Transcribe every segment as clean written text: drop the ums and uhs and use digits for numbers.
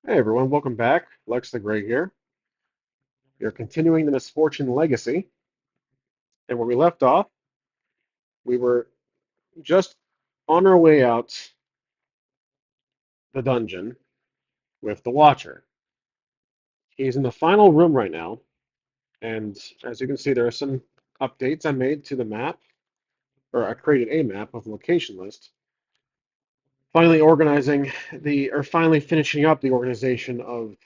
Hey everyone, welcome back. Lex the Gray here. You're continuing the Misfortune legacy, and where we left off, we were just on our way out the dungeon with the Watcher. He's in the final room right now, and as you can see, there are some updates I made to the map, or I created a map of the location list. Finally finishing up the organization of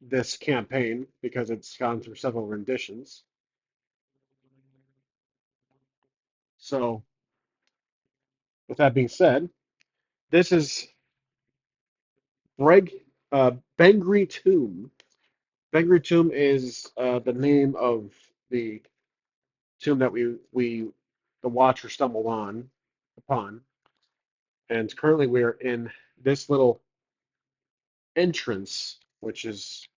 this campaign because it's gone through several renditions. So, with that being said, this is Breg, Bengri Tomb. Bengri Tomb is the name of the tomb that the Watcher stumbled upon, and currently we are in this little entrance, which is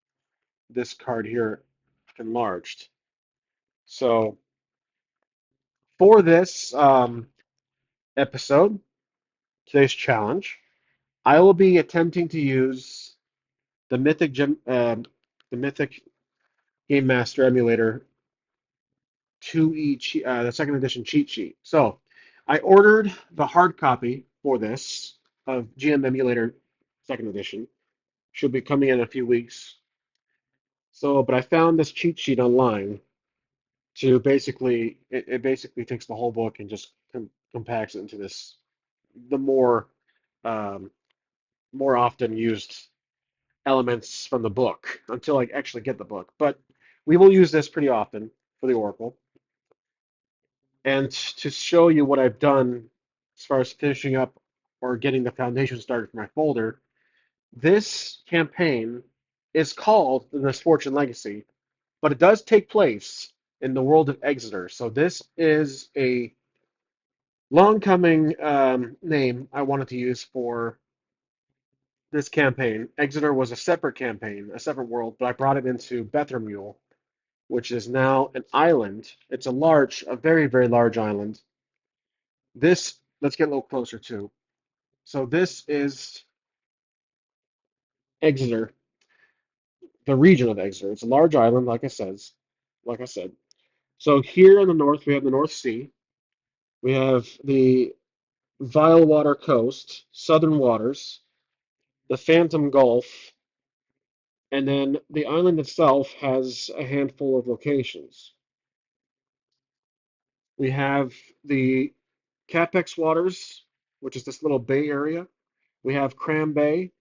this card here enlarged. So for this episode, today's challenge, I will be attempting to use the the Mythic Game Master emulator 2E the second edition cheat sheet. So I ordered the hard copy for this of GM Emulator second edition. Should be coming in a few weeks. So, but I found this cheat sheet online to it basically takes the whole book and just compacts it into this the um, more often used elements from the book until I actually get the book. But we will use this pretty often for the Oracle. And to show you what I've done as far as finishing up or getting the foundation started for my folder, this campaign is called the Misfortune Legacy, but it does take place in the world of Exeter. So this is a long coming name I wanted to use for this campaign. Exeter was a separate campaign, a separate world, but I brought it into Bethermule, which is now an island. It's a very, very large island. Let's get a little closer too. So this is Exeter, the region of Exeter. It's a large island, like I said. So here in the north, we have the North Sea. We have the Vilewater Coast, Southern Waters, the Phantom Gulf, and then the island itself has a handful of locations. We have the Capex Waters, which is this little bay area. We have Cram Bay.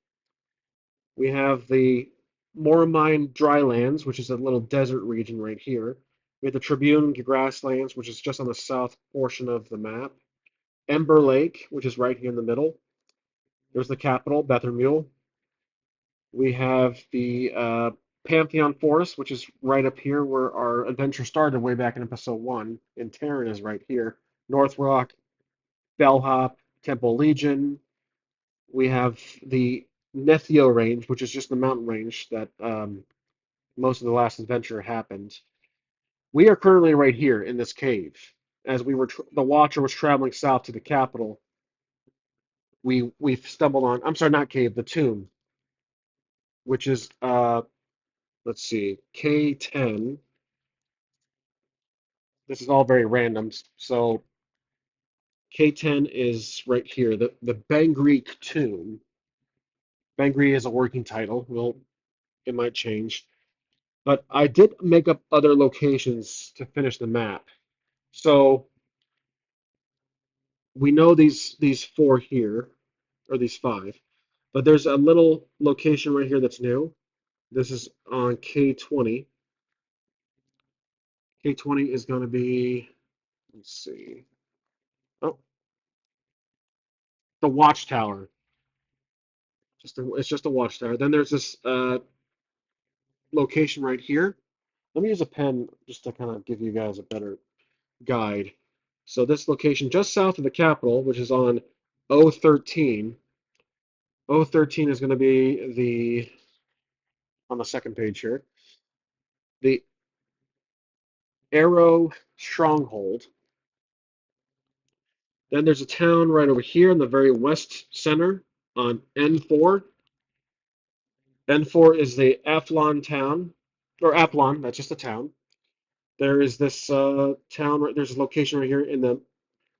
We have the Moramine Drylands, which is a little desert region right here. We have the Tribune Grasslands, which is just on the south portion of the map. Ember Lake, which is right here in the middle. There's the capital, Bethermule. We have the Pantheon Forest, which is right up here where our adventure started way back in episode 1. And Terran is right here. North Rock, Bellhop, Temple Legion. We have the Nethio Range, which is just the mountain range that most of the last adventure happened. We are currently right here in this cave. As the Watcher was traveling south to the capital, we stumbled on. I'm sorry, not cave, the tomb, which is let's see, K10. This is all very random. So K10 is right here, the Bangreek tomb. Bangri is a working title. Well, it might change, but I did make up other locations to finish the map. So we know these four here, or these five, but there's a little location right here that's new. This is on K20. K20 is going to be, let's see, oh, the Watchtower. It's just a Watchtower. Then there's this location right here. Let me use a pen just to kind of give you guys a better guide. So this location just south of the capital, which is on O13. O13 is going to be on the second page here, the Arrow Stronghold. Then there's a town right over here in the very west center on N4. N4 is the Athlon town, or Aplon, that's just a town. There is this town, there's a location right here in the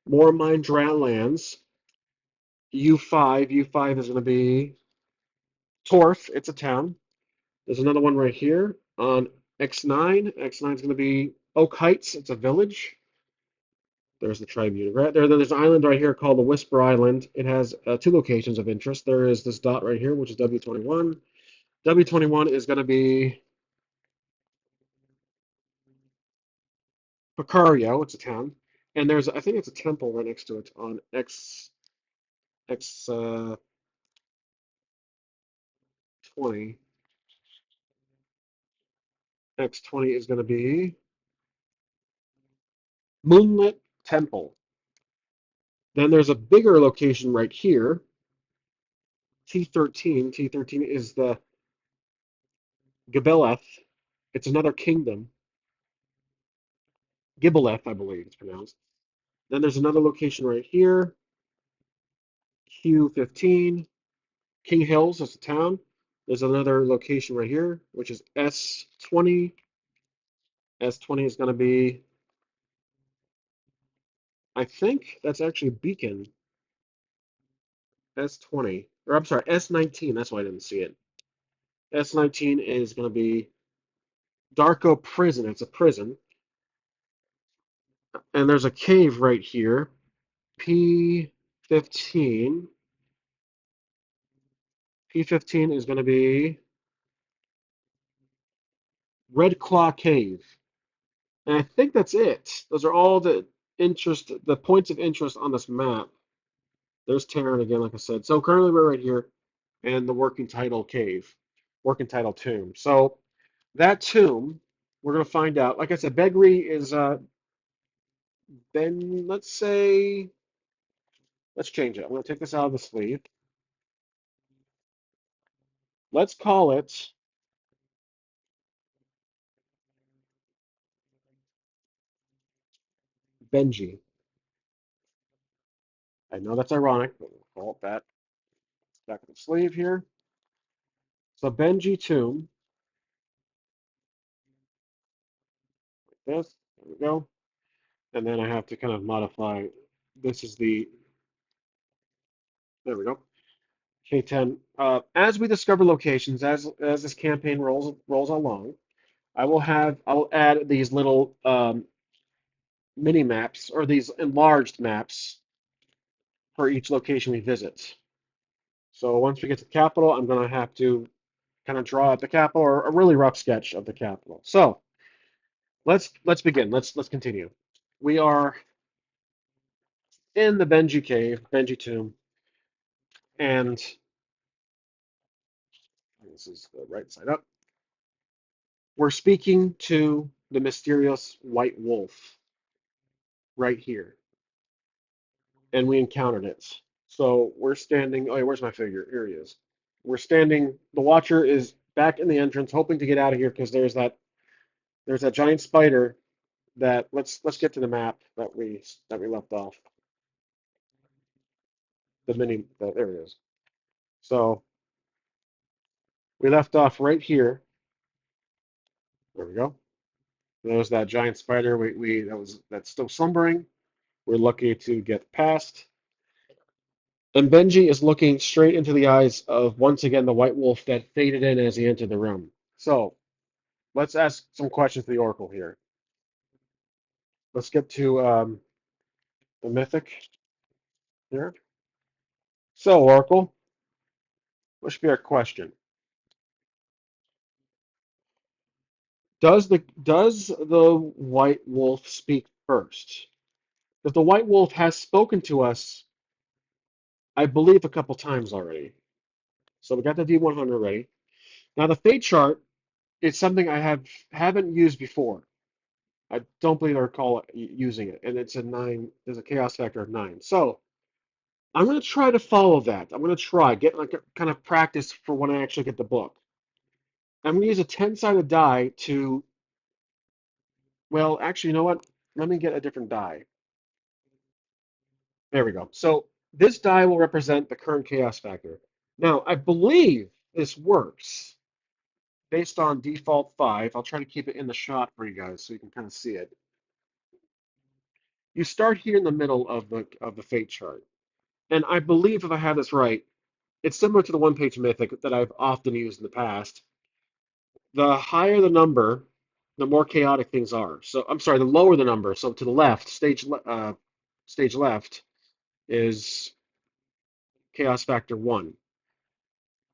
Mormine Drownlands. U5 is going to be Torf, it's a town. There's another one right here on X9. X9 is going to be Oak Heights, it's a village. There's the Tribune. Right there, there's an island right here called the Whisper Island. It has two locations of interest. There is this dot right here, which is W21. W21 is going to be Picario, it's a town. And there's, I think it's a temple right next to it on X 20. X20 is going to be Moonlit Temple. Then there's a bigger location right here, T13. T13 is the Gibeleth. It's another kingdom. Gibeleth, I believe it's pronounced. Then there's another location right here, Q15. King Hills is a town. There's another location right here, which is S20. S20 is going to be, I think that's actually Beacon. S20, or I'm sorry, S19. That's why I didn't see it. S19 is going to be Darko Prison. It's a prison. And there's a cave right here, P15. P15 is going to be Red Claw Cave. And I think that's it. Those are all the points of interest on this map. There's Terran again, like I said. So currently we're right here in the working title cave, working title tomb. So that tomb, we're going to find out. Like I said, Begri is then, let's change it. I'm going to take this out of the sleeve. Let's call it Benji. I know that's ironic, but we'll call it that. Back of the sleeve here. So Benji tomb, like this. There we go. And then I have to kind of modify. This is there we go. K10. As we discover locations, as this campaign rolls along, I will add these little mini maps or these enlarged maps for each location we visit. So once we get to the capital, I'm going to have to kind of draw out the capital or a really rough sketch of the capital. So let's begin. Let's continue. We are in the Benji cave, Benji tomb, and this is the right side up. We're speaking to the mysterious white wolf right here, and we encountered it. So we're standing. Oh, yeah, where's my figure? Here he is. We're standing. The Watcher is back in the entrance, hoping to get out of here because there's that giant spider. That let's get to the map that we left off. There it is. So we left off right here. There we go. There's that giant spider. That's still slumbering. We're lucky to get past. And Benji is looking straight into the eyes of once again the white wolf that faded in as he entered the room. So let's ask some questions to the Oracle here. Let's get to the Mythic here. So Oracle, what should be our question? Does the white wolf speak first? Because the white wolf has spoken to us, I believe, a couple times already. So we got the D100 ready. Now the fate chart is something haven't used before. I don't believe I recall using it, and it's a 9. There's a chaos factor of 9. So I'm going to try to follow that. I'm going to try get like a kind of practice for when I actually get the book. I'm going to use a 10-sided die to. Well, actually, you know what? Let me get a different die. There we go. So this die will represent the current chaos factor. Now, I believe this works based on default 5. I'll try to keep it in the shot for you guys so you can kind of see it. You start here in the middle of the fate chart. And I believe if I have this right, it's similar to the one-page mythic that I've often used in the past. The higher the number, the more chaotic things are. So I'm sorry, the lower the number. So to the left, stage left is chaos factor 1.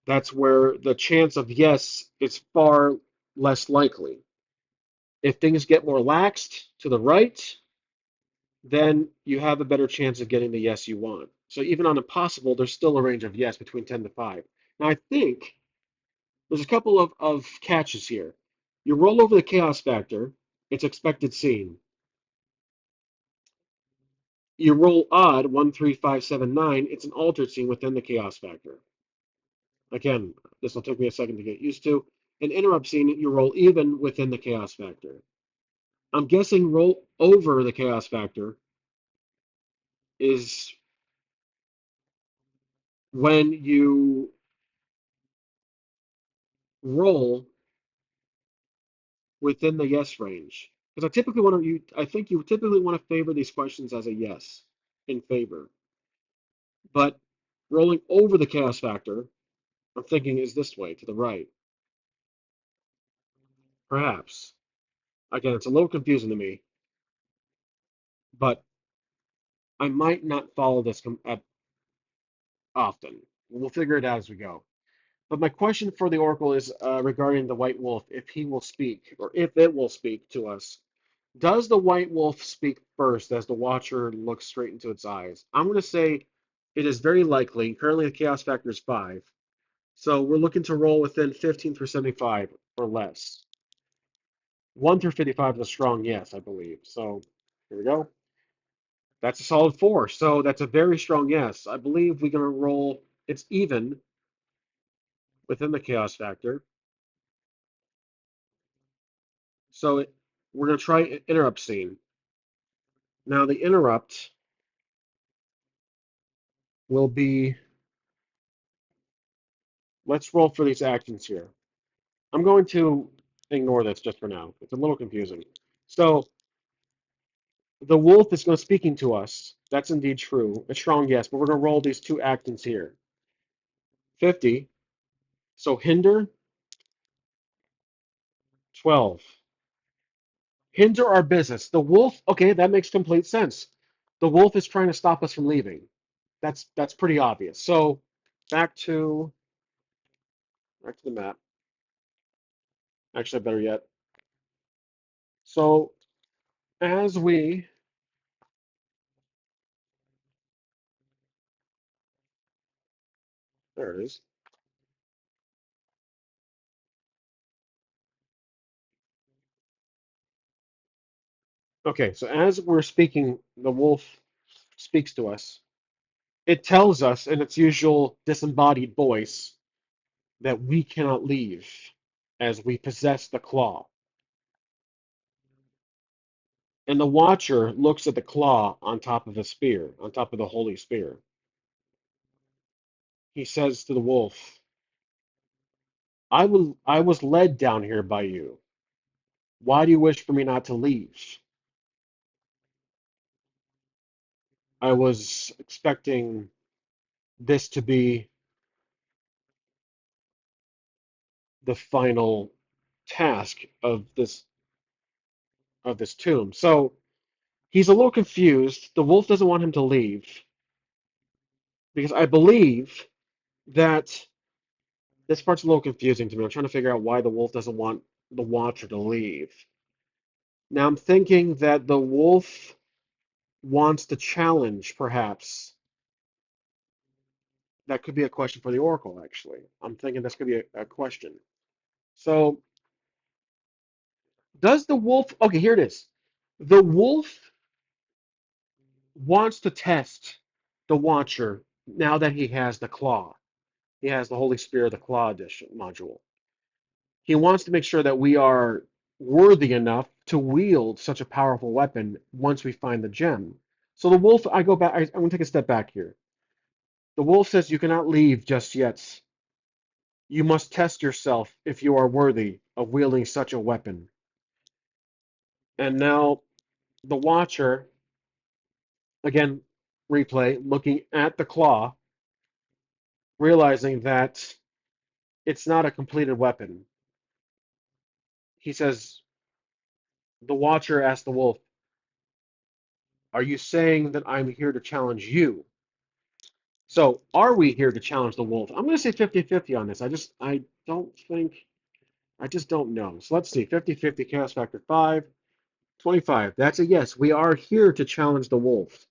That's where the chance of yes is far less likely. If things get more laxed to the right, then you have a better chance of getting the yes you want. So even on impossible, there's still a range of yes between 10 to 5. Now I think there's a couple of catches here. You roll over the chaos factor, it's expected scene. You roll odd, 1, 3, 5, 7, 9, it's an altered scene within the chaos factor. Again, this will take me a second to get used to. An interrupt scene, you roll even within the chaos factor. I'm guessing roll over the chaos factor is when you roll within the yes range. Because I think you typically want to favor these questions as a yes in favor. But rolling over the chaos factor, I'm thinking is this way to the right. Perhaps. Again, it's a little confusing to me, but I might not follow this often. We'll figure it out as we go. But my question for the Oracle is regarding the White Wolf, if he will speak, or if it will speak to us. Does the White Wolf speak first as the Watcher looks straight into its eyes? I'm going to say it is very likely. Currently, the Chaos Factor is 5. So we're looking to roll within 15 through 75 or less. 1 through 55 is a strong yes, I believe. So here we go. That's a solid 4. So that's a very strong yes. I believe we're going to roll. It's even within the Chaos Factor. So we're going to try interrupt scene. Now the interrupt will be, let's roll for these actions here. I'm going to ignore this just for now. It's a little confusing. So the wolf is going to speaking to us. That's indeed true. A strong yes, but we're going to roll these two actions here. 50. So hinder, 12. Hinder our business. The wolf, okay, that makes complete sense. The wolf is trying to stop us from leaving. That's pretty obvious. So back to back to the map. Actually, better yet. So as we there it is. Okay, so as we're speaking, the wolf speaks to us. It tells us in its usual disembodied voice that we cannot leave as we possess the claw. And the watcher looks at the claw on top of the spear, on top of the holy spear. He says to the wolf, I was led down here by you. Why do you wish for me not to leave? I was expecting this to be the final task of this tomb. So he's a little confused. The wolf doesn't want him to leave because I believe that this part's a little confusing to me. I'm trying to figure out why the wolf doesn't want the watcher to leave. Now I'm thinking that the wolf wants to challenge, perhaps. That could be a question for the Oracle, actually. I'm thinking this could be a question. So, does the wolf. Okay, here it is. The wolf wants to test the Watcher now that he has the claw. He has the Holy Spirit, the claw edition module. He wants to make sure that we are worthy enough to wield such a powerful weapon once we find the gem. So the wolf, I go back, I'm going to take a step back here. The wolf says you cannot leave just yet. You must test yourself if you are worthy of wielding such a weapon. And now the Watcher, again, replay, looking at the claw, realizing that it's not a completed weapon. He says, the Watcher asked the wolf, are you saying that I'm here to challenge you? So, are we here to challenge the wolf? I'm going to say 50-50 on this. I don't think, I just don't know. So let's see, 50-50, chaos factor 5, 25. That's a yes. We are here to challenge the wolf,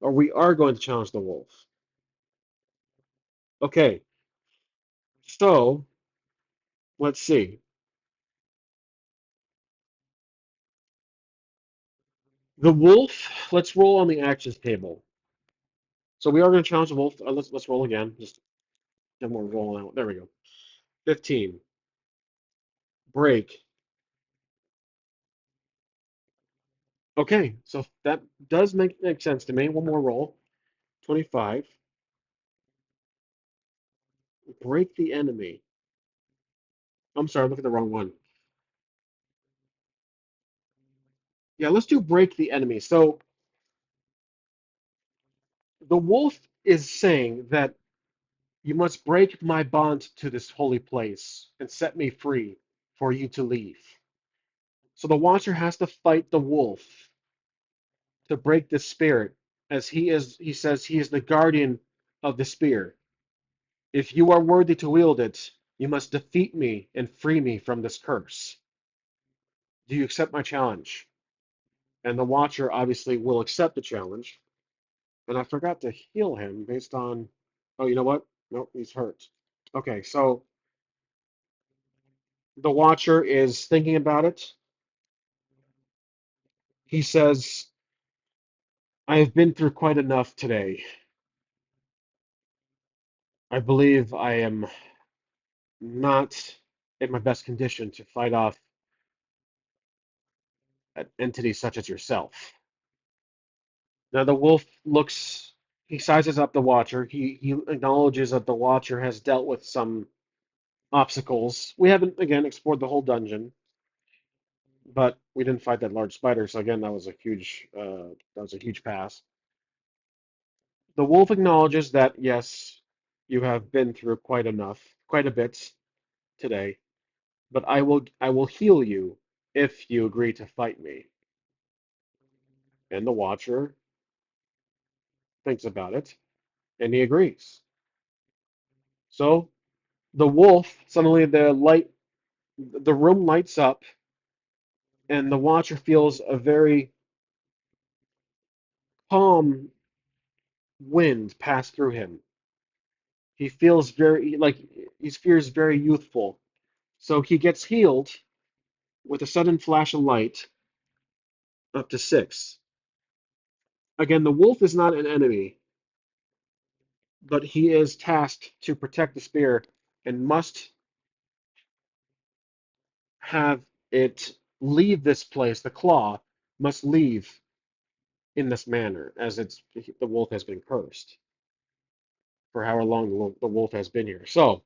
or we are going to challenge the wolf. Okay, so let's see. The wolf, let's roll on the actions table. So we are going to challenge the wolf. Let's roll again. Just then we're rolling out. There we go. 15. Break. Okay, so that does make sense to me. One more roll. 25. Break the enemy. I'm sorry, look at the wrong one. Yeah, let's do break the enemy. So the wolf is saying that you must break my bond to this holy place and set me free for you to leave. So the watcher has to fight the wolf to break the spirit, as he says he is the guardian of the spear. If you are worthy to wield it, you must defeat me and free me from this curse. Do you accept my challenge? And the watcher obviously will accept the challenge. And I forgot to heal him based on, oh, you know what? Nope, he's hurt. Okay, so the watcher is thinking about it. He says, I have been through quite enough today. I believe I am not in my best condition to fight off an entity such as yourself. Now the wolf looks, he sizes up the watcher. He acknowledges that the watcher has dealt with some obstacles. We haven't, again, explored the whole dungeon, but we didn't fight that large spider. So again, that was a huge pass. The wolf acknowledges that yes, you have been through quite a bit today, but I will heal you if you agree to fight me. And the watcher thinks about it, and he agrees. So the wolf suddenly the room lights up, and the watcher feels a very calm wind pass through him. He feels very like he feels very youthful. So he gets healed with a sudden flash of light up to 6. Again, the wolf is not an enemy, but he is tasked to protect the spear and must have it leave this place. The claw must leave in this manner, as the wolf has been cursed for however long the wolf has been here. So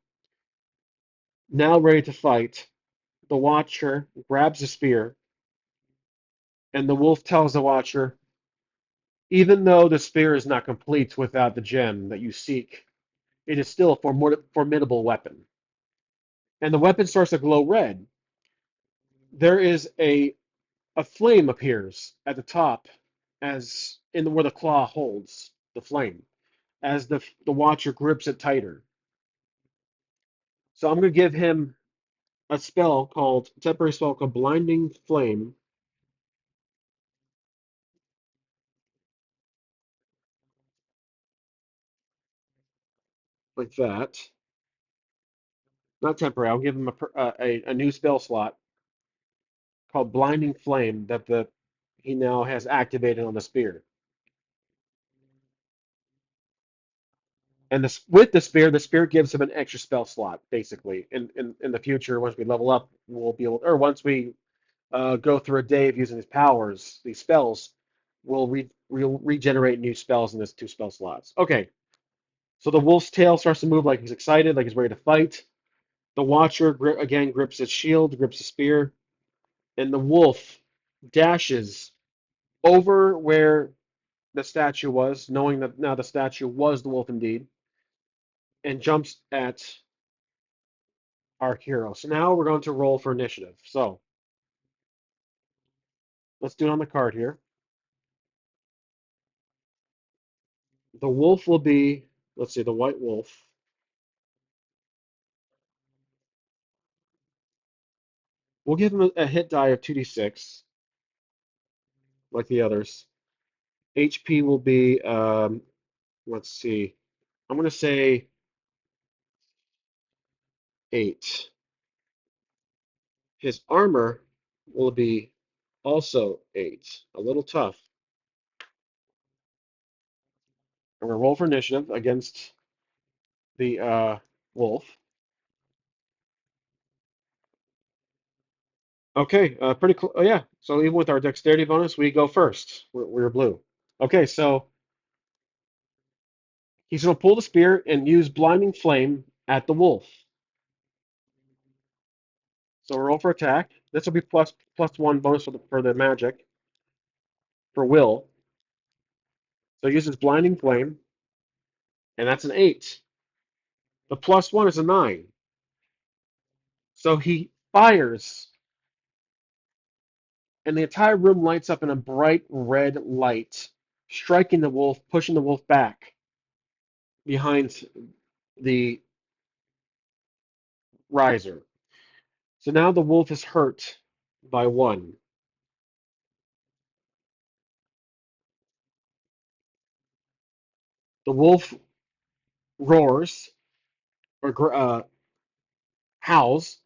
now ready to fight, the watcher grabs the spear, and the wolf tells the watcher, even though the spear is not complete without the gem that you seek, it is still a formidable weapon. And the weapon starts to glow red. There is a flame appears at the top, as in where the claw holds the flame, as the watcher grips it tighter. So I'm going to give him a temporary spell called Blinding Flame, like that. Not temporary. I'll give him a new spell slot called Blinding Flame that the he now has activated on the spear. And with the spear gives him an extra spell slot, basically. In the future, once we level up, we'll be able, or once we go through a day of using these powers, these spells, we'll regenerate new spells in this 2 spell slots. Okay, so the wolf's tail starts to move like he's excited, like he's ready to fight. The Watcher again grips its shield, grips a spear, and the wolf dashes over where the statue was, knowing that now the statue was the wolf indeed, and jumps at our hero. So now we're going to roll for initiative. So let's do it on the card here. The wolf will be, let's see, the white wolf. We'll give him a hit die of 2d6, like the others. HP will be, let's see, I'm going to say 8. His armor will be also 8. A little tough. I'm going to roll for initiative against the wolf. Okay, pretty cool. Oh, yeah. So even with our dexterity bonus, we go first. We're blue. Okay, so he's going to pull the spear and use blinding flame at the wolf. So roll for attack. This will be plus 1 bonus for the magic for will. So he uses blinding flame, and that's an 8. The plus 1 is a 9. So he fires, and the entire room lights up in a bright red light, striking the wolf, pushing the wolf back behind the riser. So now the wolf is hurt by 1. The wolf roars or howls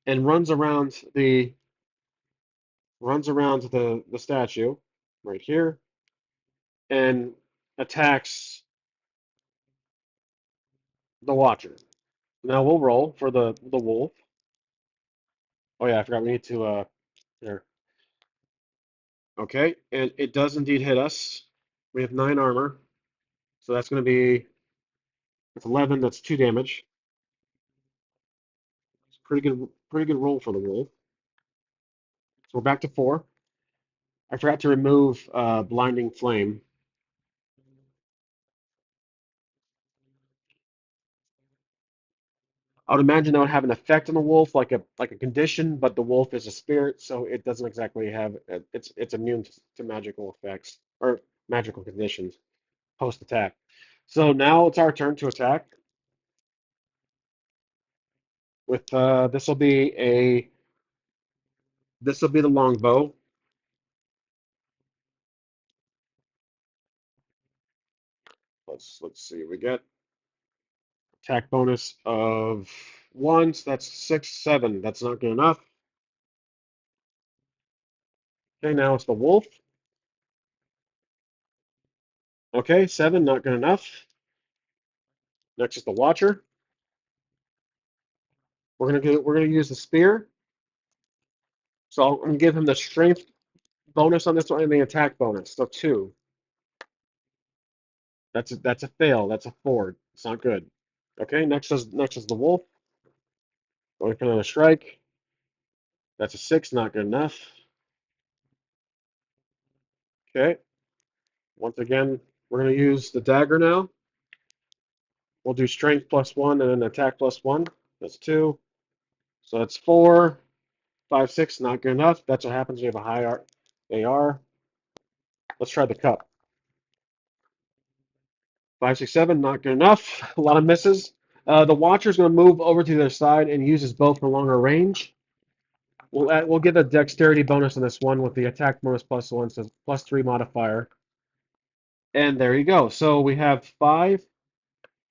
and runs around the statue right here and attacks the Watcher. Now we'll roll for the wolf. Oh yeah, I forgot we need to there. Okay, and it does indeed hit us. We have 9 armor, so that's going to be it's 11. That's 2 damage. It's pretty good roll for the wolf. So we're back to 4. I forgot to remove blinding flame. I would imagine that would have an effect on the wolf, like a condition, but the wolf is a spirit, so it doesn't exactly have it's immune to magical effects or magical conditions post attack. So now it's our turn to attack with this will be the longbow. Let's see. We get attack bonus of 1, so that's 6, 7. That's not good enough. Okay, now it's the wolf. Okay, 7, not good enough. Next is the Watcher. We're gonna use the spear. So I'm gonna give him the strength bonus on this one and the attack bonus. So 2. That's a fail. That's a 4. It's not good. Okay, next is the wolf. Going for another strike. That's a 6, not good enough. Okay. Once again, we're gonna use the dagger now. We'll do strength plus 1 and then attack plus 1. That's 2. So that's 4, 5, 6, not good enough. That's what happens when you have a high AR. Let's try the cup. 5, 6, 7, not good enough. A lot of misses. The Watcher's going to move over to their side and use his bow for longer range. We'll get a dexterity bonus on this one with the attack bonus plus 1, so plus 3 modifier. And there you go. So we have 5,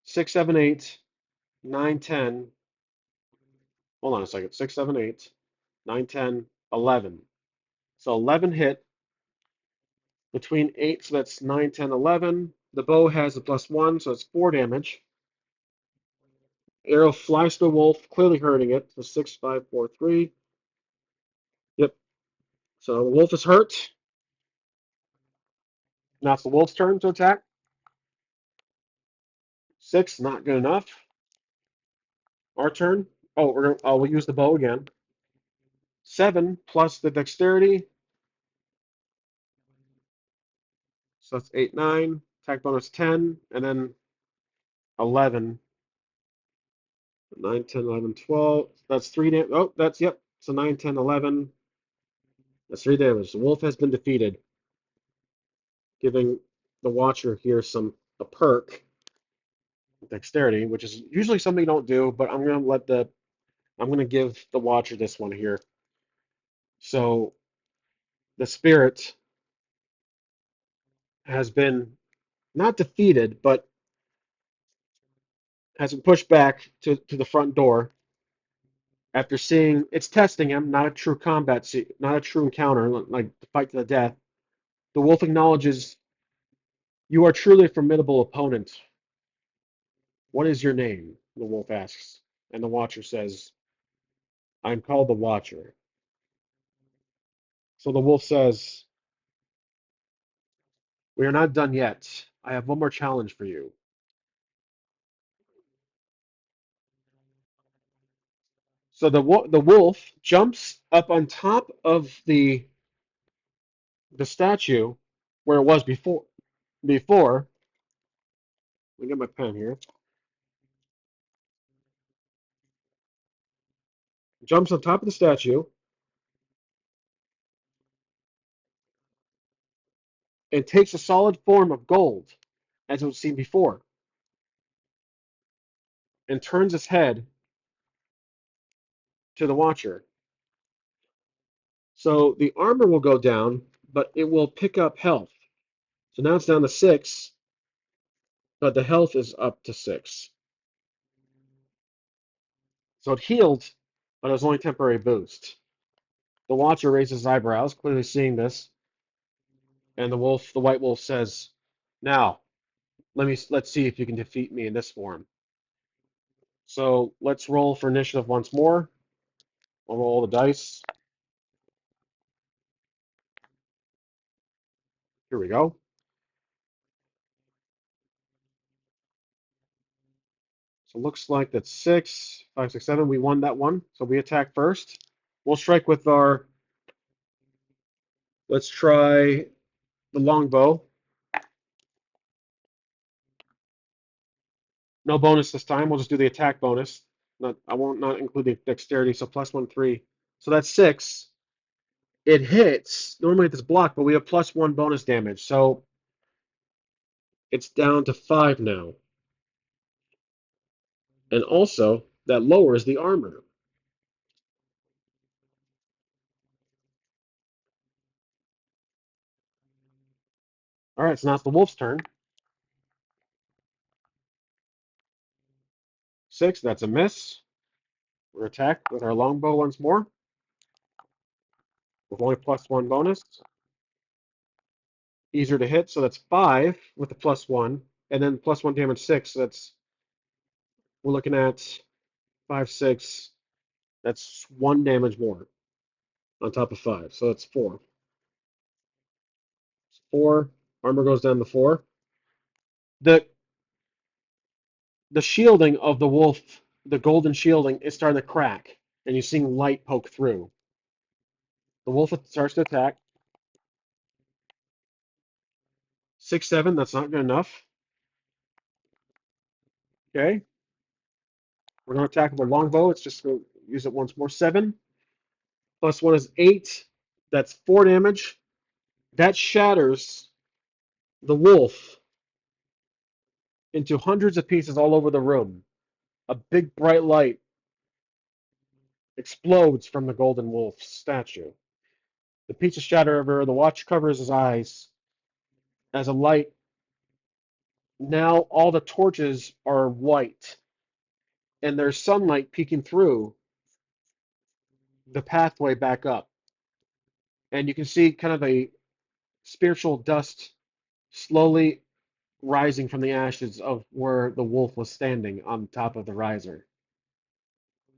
6, 7, 8, 9, 10. Hold on a second. 6, 7, 8, 9, 10, 11. So 11 hit between 8, so that's 9, 10, 11. The bow has a plus 1, so it's 4 damage. Arrow flies to the wolf, clearly hurting it. So 6, 5, 4, 3. Yep. So the wolf is hurt. Now it's the wolf's turn to attack. 6, not good enough. Our turn. Oh, we'll use the bow again. 7 plus the dexterity, so that's 8, 9. Attack bonus 10, and then 11. 9, 10, 11, 12. That's 3 damage. Oh, that's, yep. So 9, 10, 11. That's 3 damage. The wolf has been defeated, giving the watcher here a perk, dexterity, which is usually something you don't do, but I'm gonna give the watcher this one here. So the spirit has been not defeated, but has been pushed back to the front door after seeing it's testing him, not a true not a true encounter, like the fight to the death. The wolf acknowledges you are truly a formidable opponent. What is your name? The wolf asks, and the watcher says, I'm called the Watcher. So the wolf says, we are not done yet. I have one more challenge for you. So the wolf jumps up on top of the statue where it was before. Before, let me get my pen here. Jumps on top of the statue and takes a solid form of gold, as it was seen before, and turns its head to the Watcher. So the armor will go down, but it will pick up health. So now it's down to 6, but the health is up to 6. So it healed, but it was only a temporary boost. The Watcher raises his eyebrows, clearly seeing this, and the White Wolf says, "Now, let's see if you can defeat me in this form." So let's roll for initiative once more. I'll roll the dice. Here we go. So it looks like that's 6, 5, 6, 7. We won that one. So we attack first. We'll strike with our. Let's try the longbow. No bonus this time. We'll just do the attack bonus. I won't not include the dexterity. So +1, 3. So that's 6. It hits. Normally it's blocked, but we have +1 bonus damage. So it's down to 5 now. And also, that lowers the armor. All right, so now it's the wolf's turn. 6, that's a miss. We're attacked with our longbow once more, with only +1 bonus. Easier to hit, so that's 5 with the +1, and then +1 damage 6. So we're looking at 5, 6. That's 1 damage more on top of 5, so that's 4. 4. Armor goes down to 4. The the shielding of the wolf, the golden shielding, is starting to crack, and you're seeing light poke through. The wolf starts to attack. 6, 7. That's not good enough. Okay, we're going to attack with a longbow. It's just going to use it once more. 7 +1 is 8. That's 4 damage. That shatters the wolf into hundreds of pieces all over the room. A big bright light explodes from the golden wolf statue. The pieces shatter everywhere. The watch covers his eyes as a light. Now all the torches are white, and there's sunlight peeking through the pathway back up. And you can see kind of a spiritual dust slowly rising from the ashes of where the wolf was standing on top of the riser.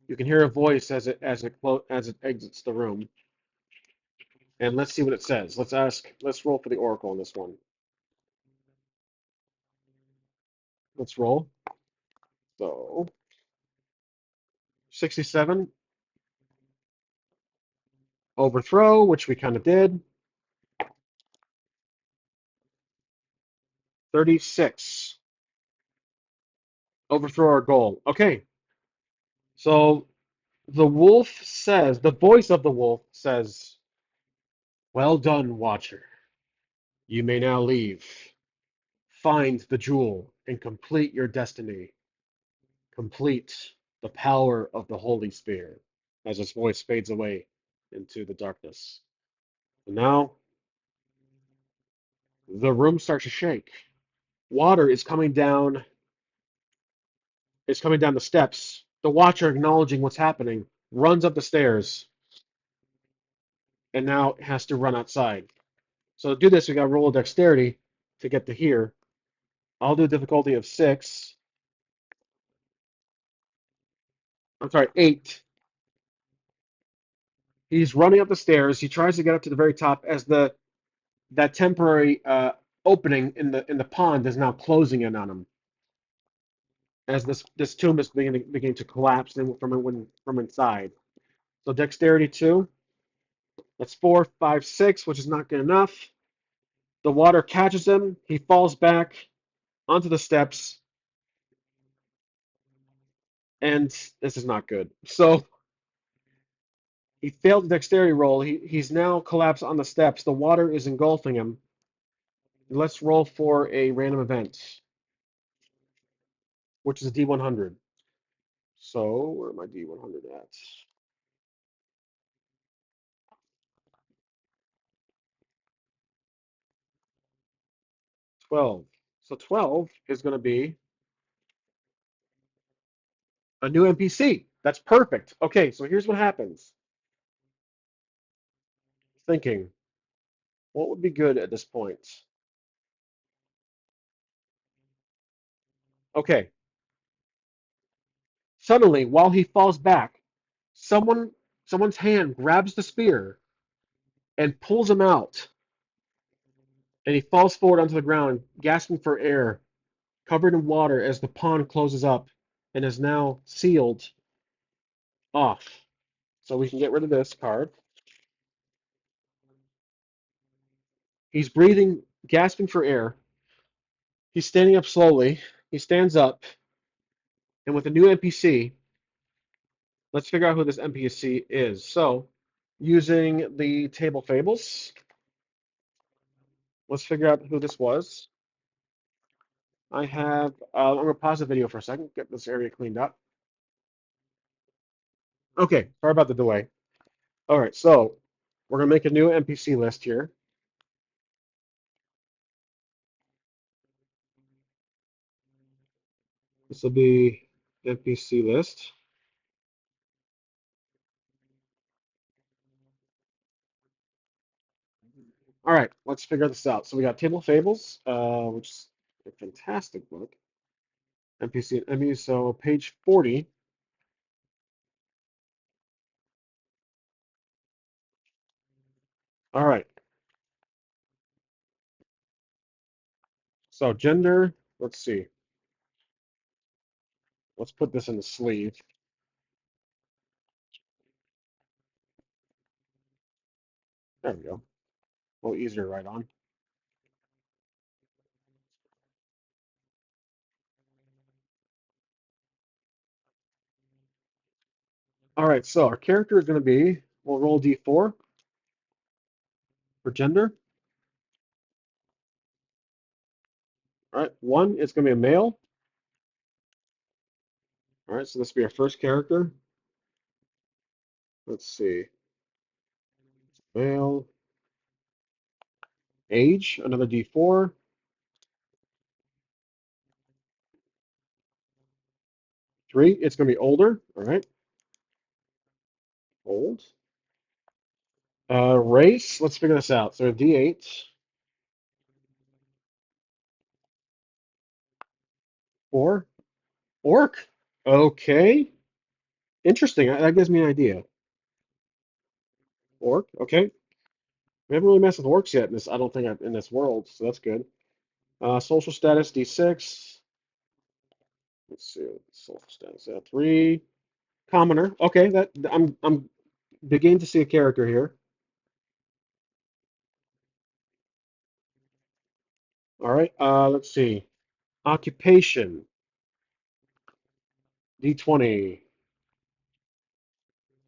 You can hear a voice as it exits the room. And let's see what it says. Let's roll for the oracle on this one. Let's roll. So 67, overthrow, which we kind of did. 36, overthrow our goal. Okay, so the wolf says, the voice of the wolf says, well done, Watcher. You may now leave. Find the jewel and complete your destiny. Complete the power of the Holy Spear. As his voice fades away into the darkness. And now the room starts to shake. Water is coming down the steps. The Watcher, acknowledging what's happening, runs up the stairs and now has to run outside. So to do this, we got to roll a dexterity to get to here. I'll do a difficulty of 6. I'm sorry, 8. He's running up the stairs. He tries to get up to the very top as the that temporary opening in the pond is now closing in on him as this tomb is beginning to collapse from inside. So dexterity 2. That's 4, 5, 6, which is not good enough. The water catches him. He falls back onto the steps, and this is not good. So he failed the dexterity roll. He's now collapsed on the steps. The water is engulfing him. Let's roll for a random event, which is a D100. So where am I D100 at? 12. So 12 is going to be a new NPC. That's perfect. Okay, so here's what happens. Thinking, what would be good at this point? Okay, suddenly, while he falls back, someone's hand grabs the spear and pulls him out, and he falls forward onto the ground, gasping for air, covered in water as the pond closes up and is now sealed off. So we can get rid of this card. He's breathing, gasping for air. He's standing up slowly. He stands up, and with a new NPC, let's figure out who this NPC is. So, using the table Fables, let's figure out who this was. I have, I'm going to pause the video for a second, get this area cleaned up. Okay, sorry about the delay. All right, so we're going to make a new NPC list here. This will be NPC list. All right, let's figure this out. So we got Table of Fables, which is a fantastic book. NPC and MU, so page 40. All right, so gender, let's see. Let's put this in the sleeve. There we go. A little easier to write on. All right, so our character is going to be, we'll roll D4 for gender. All right, 1 is going to be a male. All right, so this will be our first character. Let's see. Male. Age, another D4. 3, it's going to be older. All right, old. Race, let's figure this out. So D8. 4. Orc. Okay. Interesting. That gives me an idea. Orc. Okay. We haven't really messed with orcs yet in this. I don't think in this world, so that's good. Social status D6. Let's see. Social status 3. Commoner. Okay, that I'm beginning to see a character here. All right. Let's see. Occupation. D20.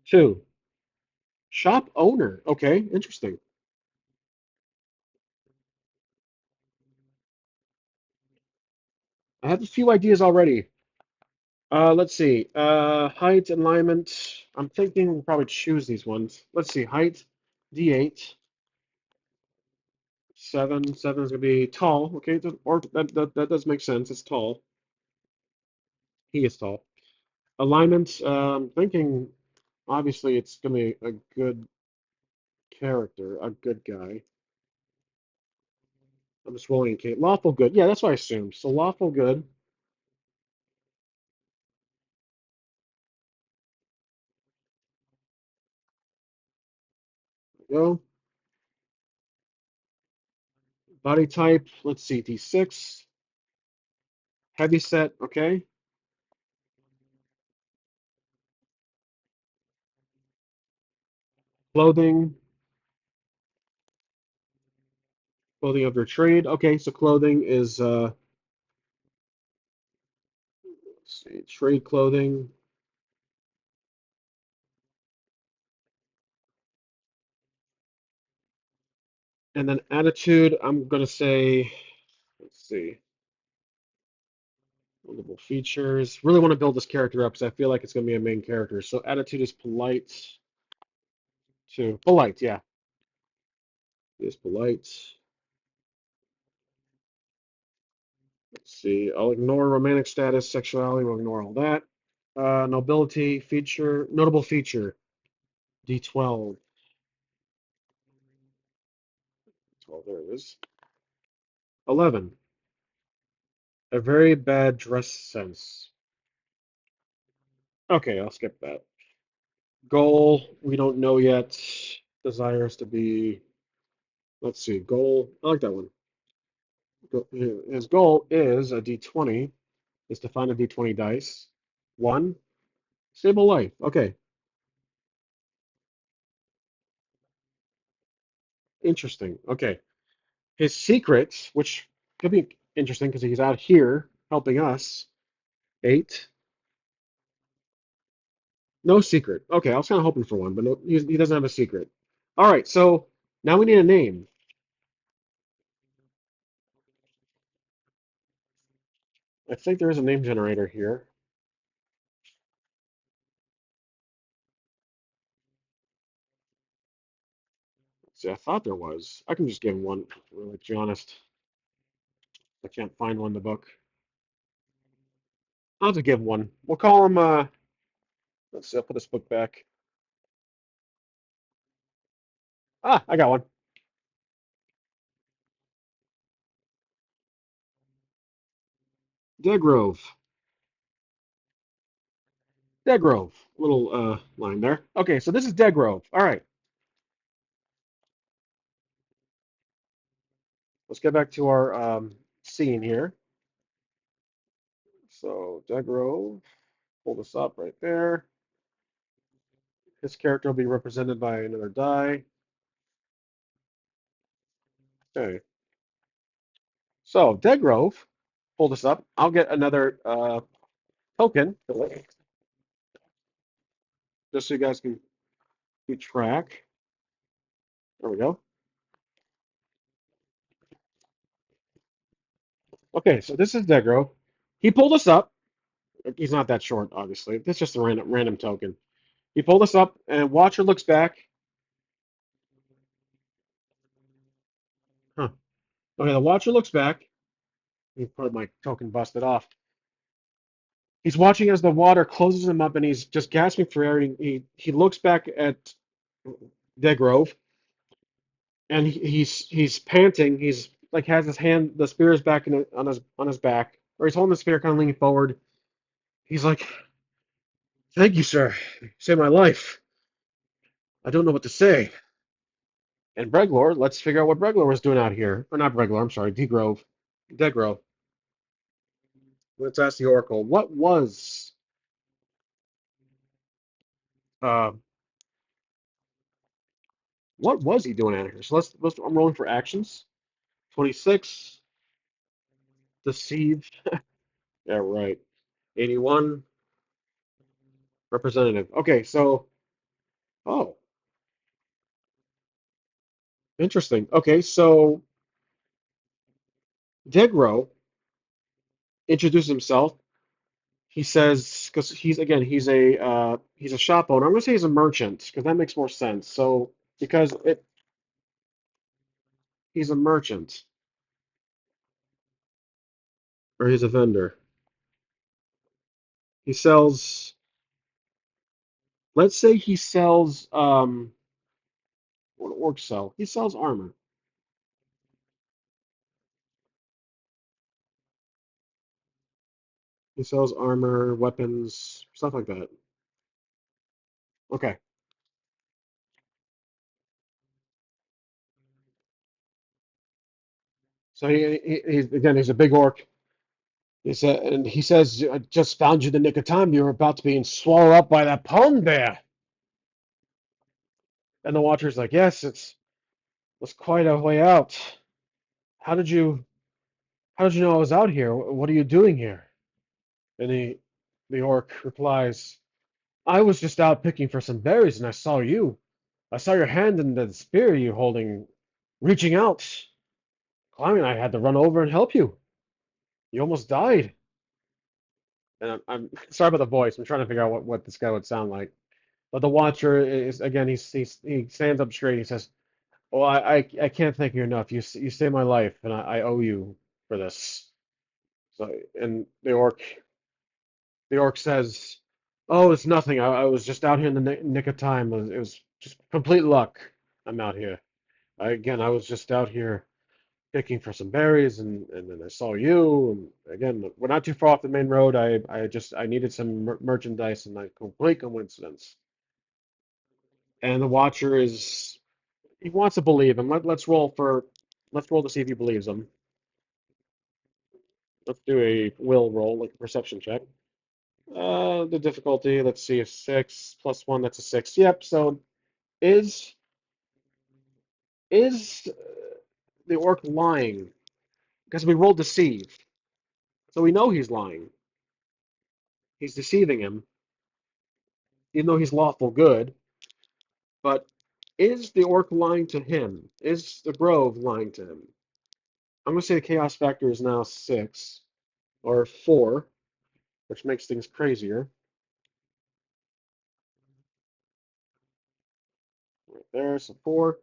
Two. Shop owner. Okay, interesting. I have a few ideas already. Let's see. Height, alignment. I'm thinking we'll probably choose these ones. Let's see. Height, D8. Seven. Seven is gonna be tall. Okay, or that does make sense. It's tall. He is tall. Alignment. Thinking obviously it's gonna be a good character, a good guy. I'm just rolling in Kate. Lawful good. Yeah, that's what I assumed. So lawful good. Go. Body type. Let's see. D6. Heavy set. Okay. Clothing. Clothing of your trade. Okay, so clothing is let's see, trade clothing. And then attitude, I'm gonna say, let's see, notable features. Really want to build this character up because I feel like it's gonna be a main character. So attitude is polite to polite, yeah. Is polite. Let's see. I'll ignore romantic status, sexuality, we'll ignore all that. Nobility feature, notable feature, D12. 12, there it is. 11. A very bad dress sense. Okay, I'll skip that. Goal, we don't know yet. Desires to be, let's see, goal. I like that one. His goal is a D20, is to find a D20 dice. One, stable life. Okay, interesting. Okay. His secret, which could be interesting because he's out here helping us. Eight, no secret. Okay, I was kind of hoping for one, but no, he doesn't have a secret. All right, so now we need a name. I think there is a name generator here. See, I thought there was. I can just give him one, really, to be honest. I can't find one in the book. I'll just give him one. We'll call him, let's see, I'll put this book back. Ah, I got one. Degrove. Degrove. Little line there. Okay, so this is Degrove. All right, let's get back to our scene here. So Degrove, pull this up right there. His character will be represented by another die. Okay, so Degrove, pull this up. I'll get another token, just so you guys can keep track. There we go. Okay, so this is Degrove. He pulled us up. He's not that short, obviously. That's just a random token. He pulled us up, and Watcher looks back. Huh. Okay, the Watcher looks back. He put my token busted off. He's watching as the water closes him up, and he's just gasping for air. He looks back at Degrove, and he's panting. He's like has his hand, the spear is back on his back, or he's holding the spear, kind of leaning forward. He's like, "Thank you, sir. You saved my life. I don't know what to say." And Breglor, let's figure out what Breglor was doing out here, or not Breglor. I'm sorry, Degrove. Let's ask the Oracle. What was Uh, what was he doing out here? So let's I'm rolling for actions. 26, deceive. Yeah, right. 81, representative. Okay, so oh, interesting. Okay, so Degro introduces himself. He says because he's a shop owner. I'm gonna say he's a merchant because that makes more sense. So because it he's a merchant or he's a vendor. He sells. Let's say he sells what do orcs sell? He sells armor. He sells armor, weapons, stuff like that. Okay. So he's a big orc. He says, "I just found you the nick of time. You were about to be swallowed up by that pond there." And the Watcher's like, "Yes, was quite a way out. How did you how did you know I was out here? What are you doing here?" And the orc replies, "I was just out picking for some berries, and I saw you. I saw your hand in the spear you holding, reaching out, climbing. I had to run over and help you. You almost died." And I'm sorry about the voice. I'm trying to figure out what this guy would sound like. But the Watcher is again. He stands up straight. He says, "Well, I can't thank you enough. You saved my life, and I owe you for this." So, and the orc says, "Oh, it's nothing. I was just out here in the nick of time. It was just complete luck. I'm out here. I was just out here picking for some berries, and then I saw you. And again, we're not too far off the main road. I needed some merchandise, and a complete coincidence." And the Watcher he wants to believe him. Let's roll to see if he believes him. Let's do a will roll, like a perception check. The difficulty, let's see, a 6 plus 1, that's a 6. Yep, so is is the orc lying? Because we rolled deceive. So we know he's lying. He's deceiving him, even though he's lawful good. But is the orc lying to him? Is the grove lying to him? I'm going to say the chaos factor is now 6 or 4, which makes things crazier. Right there, so 4.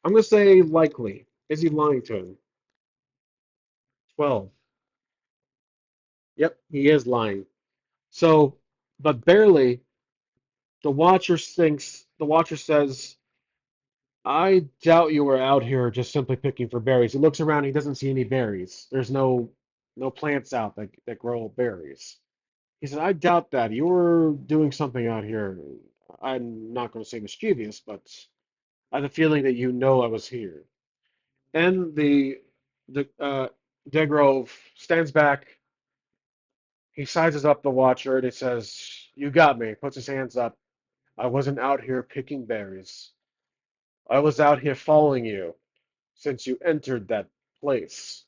I'm going to say likely. Is he lying to him? 12. Yep, he is lying. So, but barely, the Watcher says, "I doubt you were out here just simply picking for berries." He looks around, he doesn't see any berries. There's no plants out that grow berries. He said, "I doubt that. You were doing something out here. I'm not going to say mischievous, but I have a feeling that you know I was here." And the Degrove stands back. He sizes up the Watcher and he says, "You got me." Puts his hands up. "I wasn't out here picking berries. I was out here following you since you entered that place.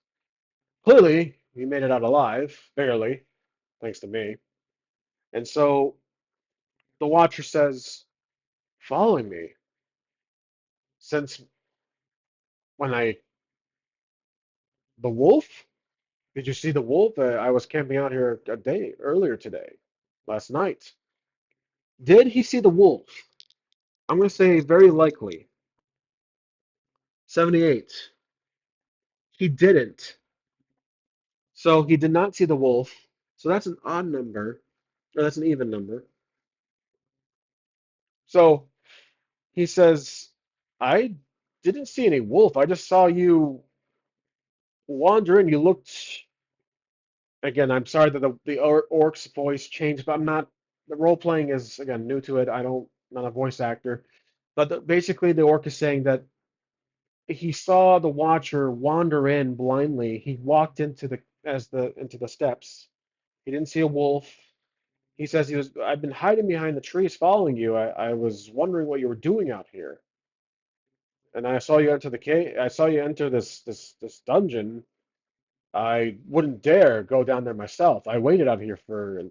Clearly, you made it out alive, barely, thanks to me." And so the Watcher says, "Following me? Since when the wolf? Did you see the wolf? I was camping out here a day earlier today, last night." Did he see the wolf? I'm going to say very likely. 78. He didn't. So he did not see the wolf. So that's an odd number, or that's an even number. So he says, "I didn't see any wolf. I just saw you wander in. You looked." Again, I'm sorry that the orc's voice changed, but I'm not. The role playing is again new to it. Not a voice actor, but basically the orc is saying that he saw the Watcher wander in blindly. He walked into the steps. He didn't see a wolf. I've been hiding behind the trees following you. I was wondering what you were doing out here. And I saw you enter the cave. I saw you enter this dungeon. I wouldn't dare go down there myself. I waited out here for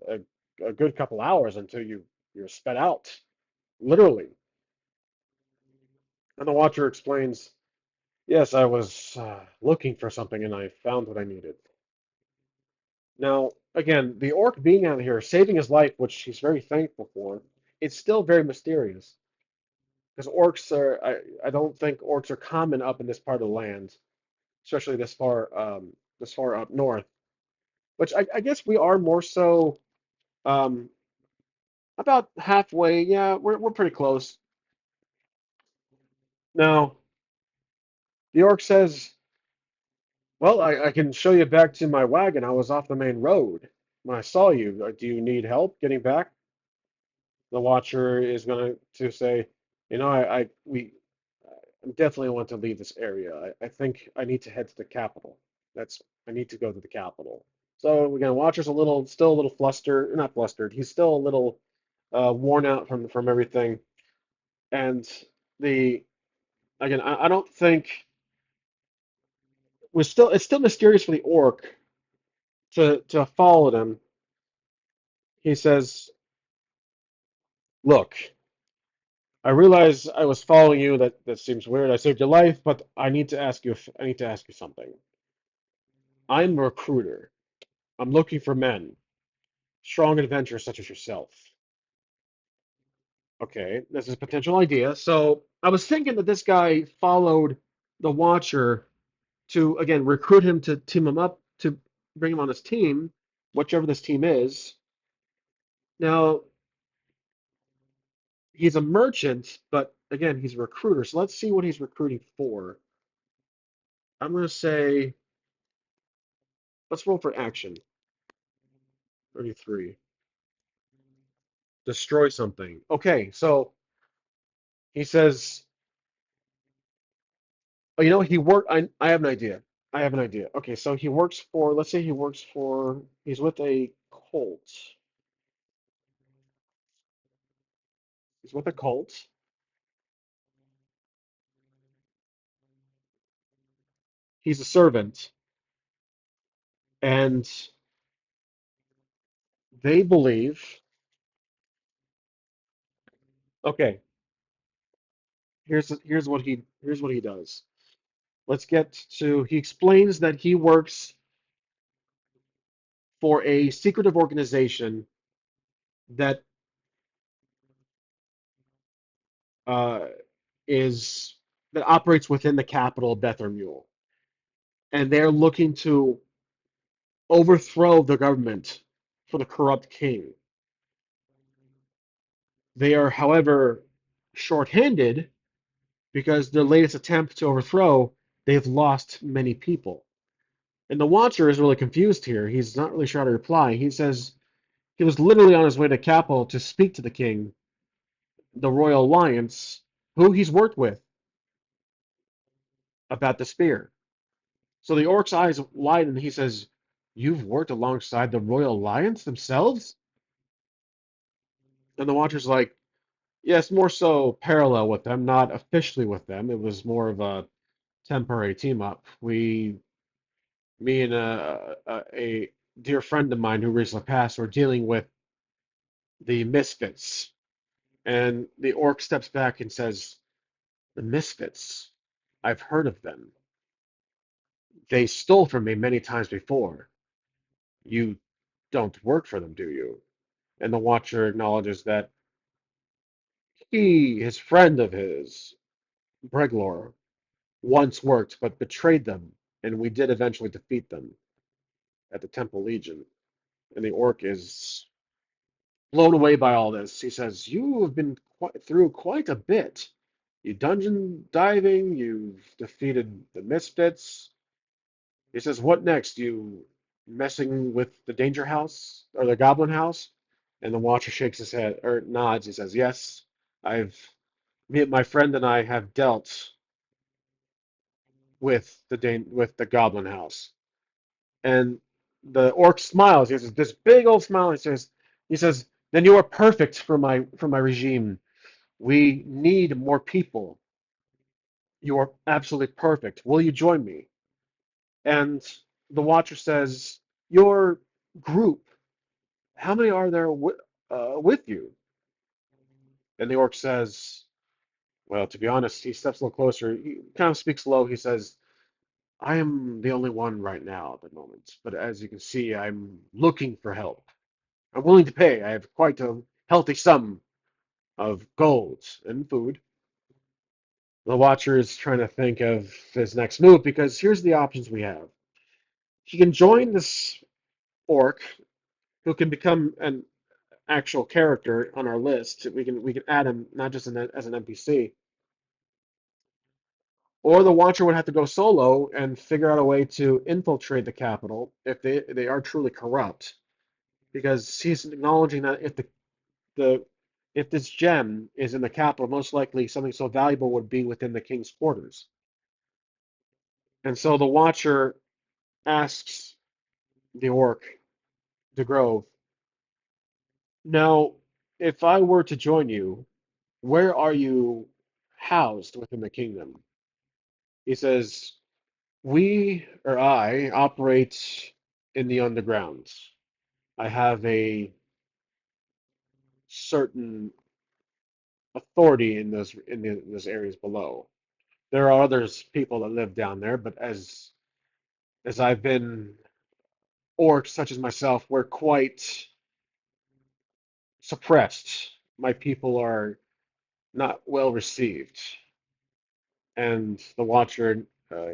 a good couple hours until you're sped out, literally. And the Watcher explains, "Yes, I was looking for something and I found what I needed." Now, again, the orc being out here, saving his life, which he's very thankful for, it's still very mysterious. Because I don't think orcs are common up in this part of the land, especially this far up north. Which I guess we are more so um, about halfway. Yeah, we're pretty close. Now, the orc says, "Well, I can show you back to my wagon. I was off the main road when I saw you. Do you need help getting back?" The Watcher is going to say, "You know, I definitely want to leave this area. I think I need to head to the capital. I need to go to the capital." So again, Watcher's still a little flustered, not flustered. He's still a little worn out from everything. And the again, I don't think it's still mysterious for the orc to follow them. He says, "Look, I realize I was following you. That seems weird. I saved your life, but I need to ask you something. I'm a recruiter. I'm looking for men, strong adventurers such as yourself." Okay, this is a potential idea. So I was thinking that this guy followed the Watcher to again recruit him to team him up to bring him on his team, whichever this team is. Now he's a merchant, but again he's a recruiter. So let's see what he's recruiting for. I'm gonna say let's roll for action. 33. Destroy something. Okay, so he says, "Oh, you know, he worked. I have an idea. I have an idea. Okay, so he works for. Let's say he's with a cult. He's with a cult. He's a servant, and they believe. Okay, here's what he does. Let's get to. He explains that he works for a secretive organization that uh, is that operates within the capital of Bethermule, and they're looking to overthrow the government for the corrupt king. They are, however, short-handed because their latest attempt to overthrow, they've lost many people. And the Watcher is really confused here. He's not really sure how to reply. He says he was literally on his way to capital to speak to the king, the Royal Alliance, who he's worked with about the spear. So the orc's eyes widen and he says, "You've worked alongside the Royal Alliance themselves?" And the Watcher's like, "Yes, more so parallel with them, not officially with them. It was more of a temporary team up. Me and a dear friend of mine who recently passed were dealing with the Misfits." And the orc steps back and says, "The Misfits. I've heard of them. They stole from me many times before. You don't work for them, do you?" And the Watcher acknowledges that his friend of his, Breglor, once worked but betrayed them, and we did eventually defeat them at the Temple Legion. And the orc is blown away by all this. He says, "You have been through quite a bit. You dungeon diving, you've defeated the Misfits." He says, "What next? You messing with the Danger House or the Goblin House?" And the Watcher shakes his head or nods. He says, "Yes, I've my friend and I have dealt with with the Goblin House." And the orc smiles. He has this big old smile. He says, then you are perfect for my regime. We need more people. You are absolutely perfect. Will you join me? And the Watcher says, your group, how many are there with you? And the orc says, well, to be honest, he steps a little closer. He kind of speaks low. He says, I am the only one right now at the moment, but as you can see, I'm looking for help. I'm willing to pay. I have quite a healthy sum of gold and food. The Watcher is trying to think of his next move because here's the options we have. He can join this orc who can become an actual character on our list. We can add him not just as an NPC, or the Watcher would have to go solo and figure out a way to infiltrate the capital if they are truly corrupt, because he's acknowledging that the if this gem is in the capital, most likely something so valuable would be within the king's quarters. And so the Watcher asks the orc, the Grove, now, if I were to join you, where are you housed within the kingdom? He says, we, or I, operate in the underground. I have a certain authority in those areas below. There are others people that live down there, but as I've been orcs such as myself, we're quite suppressed. My people are not well received. And the Watcher,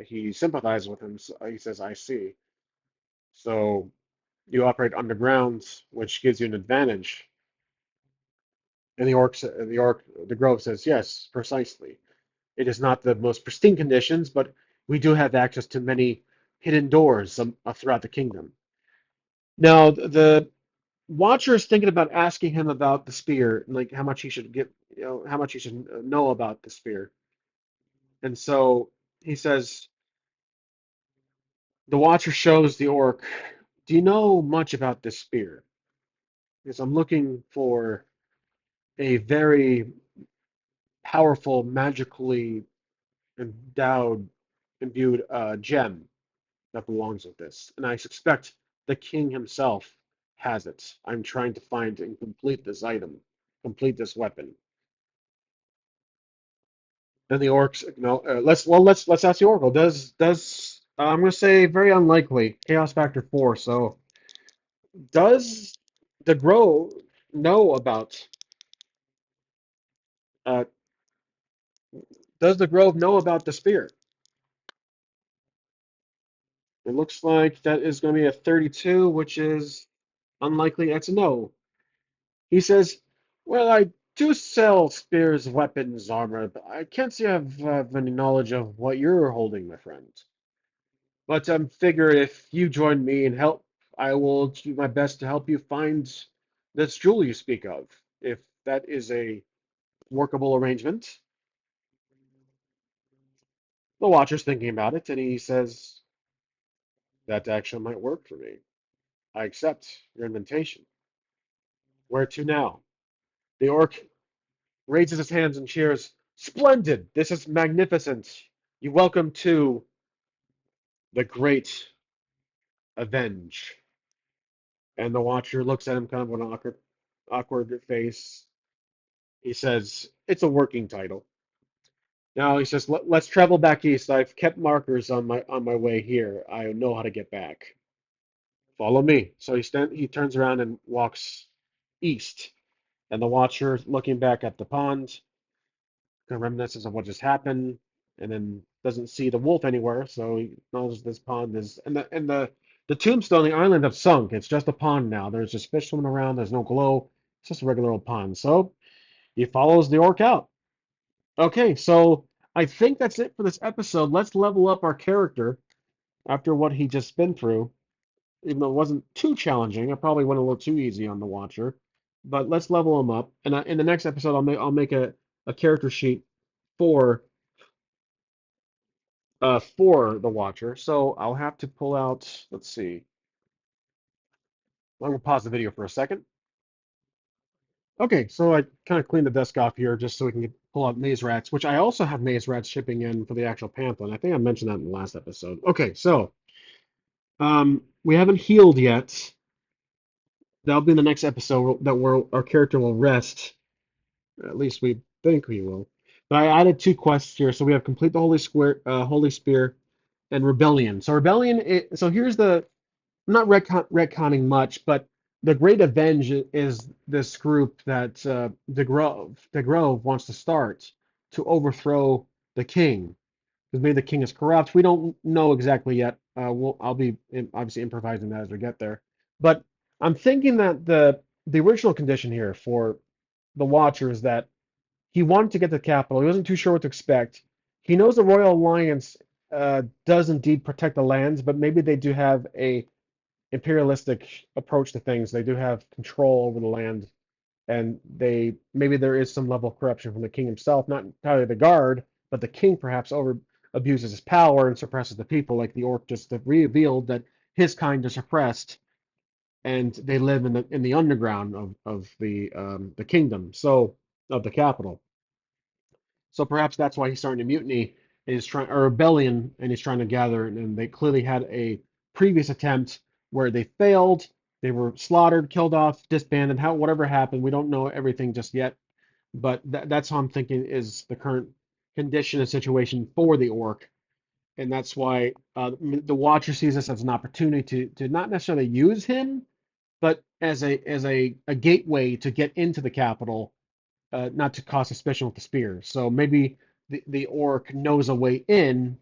he sympathizes with him. So he says, I see. So you operate underground, which gives you an advantage. And the Grove says, yes, precisely. It is not the most pristine conditions, but we do have access to many hidden doors throughout the kingdom. Now, the Watcher is thinking about asking him about the spear, like how much he should get, how much he should know about the spear. And so he says, the Watcher shows the orc, do you know much about this spear? Because I'm looking for a very powerful, magically endowed, imbued gem that belongs with this. And I suspect the king himself has it. I'm trying to find and complete this item, complete this weapon. And the orcs, no, let's ask the oracle. I'm going to say very unlikely. Chaos factor 4. So does the Grove know about uh, does the Grove know about the spear? It looks like that is going to be a 32, which is unlikely. That's a no. He says, well, I do sell spears, weapons, armor, but I can't say I have any knowledge of what you're holding, my friend. But figure if you join me and help, I will do my best to help you find this jewel you speak of. If that is a workable arrangement. The Watcher's thinking about it, and he says, that actually might work for me. I accept your invitation. Where to now? The orc raises his hands and cheers. Splendid! This is magnificent. You welcome to the great Avenge. And the Watcher looks at him kind of with an awkward face. He says, it's a working title. Now he says, let's travel back east. I've kept markers on my way here. I know how to get back. Follow me. So he turns around and walks east. And the Watcher, looking back at the pond, kind of reminisces of what just happened, and then doesn't see the wolf anywhere, so he knows this pond is and the tombstone, the island have sunk. It's just a pond now. There's just fish swimming around. There's no glow. It's just a regular old pond. So he follows the orc out. Okay, so I think that's it for this episode. Let's level up our character after what he just been through. Even though it wasn't too challenging, I probably went a little too easy on the Watcher. But let's level him up. And in the next episode, I'll make a character sheet for for the Watcher. So I'll have to pull out. Let's see. I'm gonna pause the video for a second. Okay, so I kind of cleaned the desk off here just so we can pull out maze rats, which I also have maze rats shipping in for the actual pamphlet. I think I mentioned that in the last episode. Okay, so we haven't healed yet. That'll be in the next episode that our character will rest. At least we think we will. But I added two quests here, so we have complete the Holy Spear, and Rebellion. So Rebellion. So here's the I'm not retconning much, but the Great Avenge is this group that the Grove wants to start to overthrow the king, because maybe the king is corrupt. We don't know exactly yet. I'll be obviously improvising that as we get there. But I'm thinking that the original condition here for the Watcher is that he wanted to get to the capital. He wasn't too sure what to expect. He knows the Royal Alliance does indeed protect the lands, but maybe they do have a imperialistic approach to things. They do have control over the land, and they maybe there is some level of corruption from the king himself, not entirely the guard, but the king perhaps over abuses his power and suppresses the people, like the orc just revealed that his kind is suppressed, and they live in the underground of the kingdom, so of the capital. So perhaps that's why he's starting to mutiny, is trying a rebellion, and he's trying to gather. And they clearly had a previous attempt where they failed. They were slaughtered, killed off, disbanded. How whatever happened, we don't know everything just yet. But that's how I'm thinking is the current condition and situation for the orc, and that's why the Watcher sees this as an opportunity to not necessarily use him, but as a gateway to get into the capital, not to cause suspicion with the spear. So maybe the orc knows a way in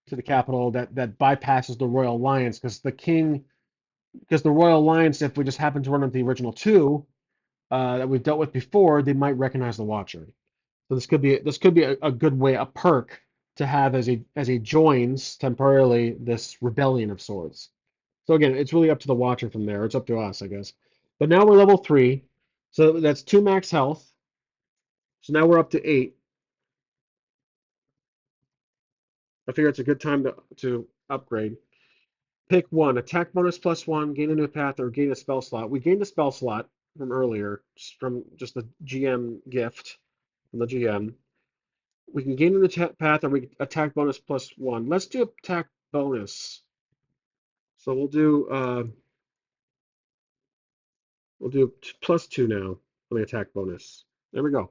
to the capital that bypasses the Royal Alliance, because the Royal Alliance, if we just happen to run into the original two that we've dealt with before, they might recognize the Watcher. So this could be a good way, a perk to have as he joins temporarily this rebellion of sorts. So again, it's really up to the Watcher from there. It's up to us, I guess. But now we're level 3, so that's 2 max health. So now we're up to 8. I figure it's a good time to upgrade. Pick one, attack bonus +1, gain a new path, or gain a spell slot. We gained a spell slot from earlier, from just the GM gift from the GM. We can gain an attack path, or we attack bonus +1. Let's do attack bonus. So we'll do +2 now on the attack bonus. There we go.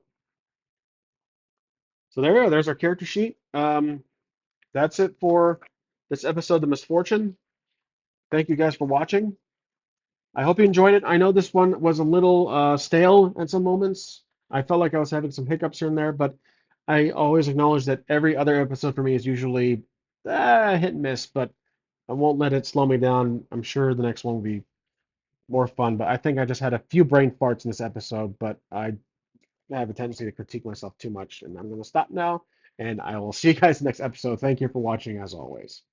So there we go. There's our character sheet. That's it for this episode of Misfortune. Thank you guys for watching. I hope you enjoyed it. I know this one was a little stale at some moments. I felt like I was having some hiccups here and there, but I always acknowledge that every other episode for me is usually hit and miss, but I won't let it slow me down. I'm sure the next one will be more fun, but I think I just had a few brain farts in this episode, but I have a tendency to critique myself too much, and I'm going to stop now, and I will see you guys next episode. Thank you for watching, as always.